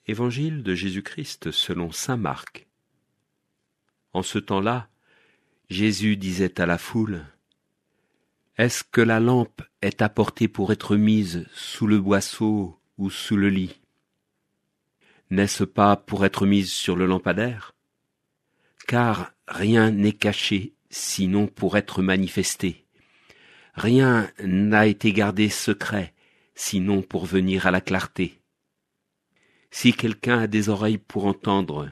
Évangile de Jésus-Christ selon saint Marc. En ce temps-là, Jésus disait à la foule : « Est-ce que la lampe est apportée pour être mise sous le boisseau ou sous le lit ? N'est-ce pas pour être mise sur le lampadaire ? Car rien n'est caché, sinon pour être manifesté. Rien n'a été gardé secret, sinon pour venir à la clarté. Si quelqu'un a des oreilles pour entendre,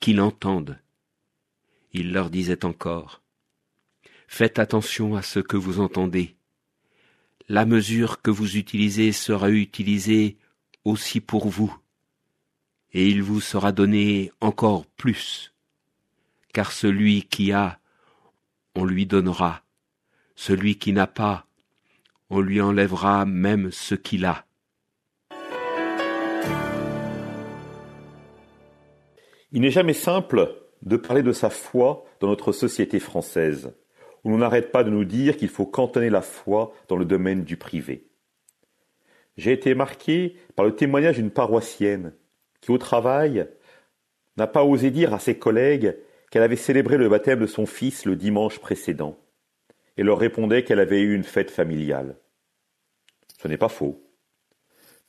qu'il entende. » Il leur disait encore : « Faites attention à ce que vous entendez. La mesure que vous utilisez sera utilisée aussi pour vous, et il vous sera donné encore plus. Car celui qui a, on lui donnera. Celui qui n'a pas, on lui enlèvera même ce qu'il a. » Il n'est jamais simple de parler de sa foi dans notre société française, où l'on n'arrête pas de nous dire qu'il faut cantonner la foi dans le domaine du privé. J'ai été marqué par le témoignage d'une paroissienne qui, au travail, n'a pas osé dire à ses collègues qu'elle avait célébré le baptême de son fils le dimanche précédent, et leur répondait qu'elle avait eu une fête familiale. Ce n'est pas faux.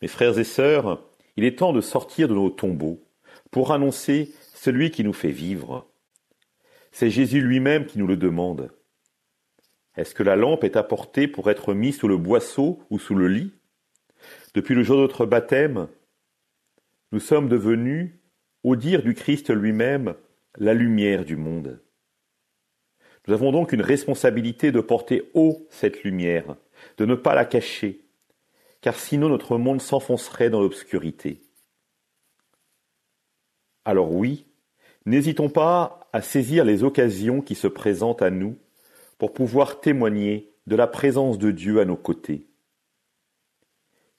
Mes frères et sœurs, il est temps de sortir de nos tombeaux pour annoncer celui qui nous fait vivre. C'est Jésus lui-même qui nous le demande. Est-ce que la lampe est apportée pour être mise sous le boisseau ou sous le lit ? Depuis le jour de notre baptême, nous sommes devenus, au dire du Christ lui-même, la lumière du monde. Nous avons donc une responsabilité de porter haut cette lumière, de ne pas la cacher, car sinon notre monde s'enfoncerait dans l'obscurité. Alors oui, n'hésitons pas à saisir les occasions qui se présentent à nous pour pouvoir témoigner de la présence de Dieu à nos côtés.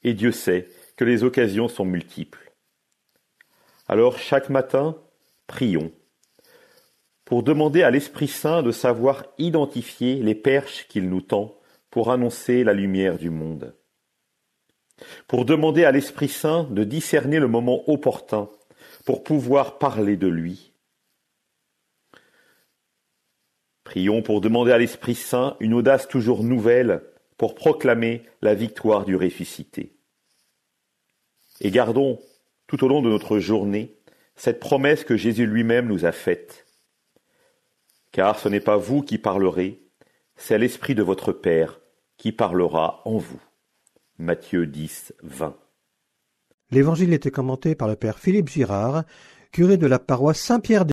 Et Dieu sait que les occasions sont multiples. Alors chaque matin, prions pour demander à l'Esprit Saint de savoir identifier les perches qu'il nous tend pour annoncer la lumière du monde. Pour demander à l'Esprit Saint de discerner le moment opportun pour pouvoir parler de lui. Prions pour demander à l'Esprit Saint une audace toujours nouvelle pour proclamer la victoire du ressuscité. Et gardons, tout au long de notre journée, cette promesse que Jésus lui-même nous a faite. Car ce n'est pas vous qui parlerez, c'est l'Esprit de votre Père qui parlera en vous. Matthieu 10, 20. L'Évangile était commenté par le Père Philippe Girard, curé de la paroisse Saint-Pierre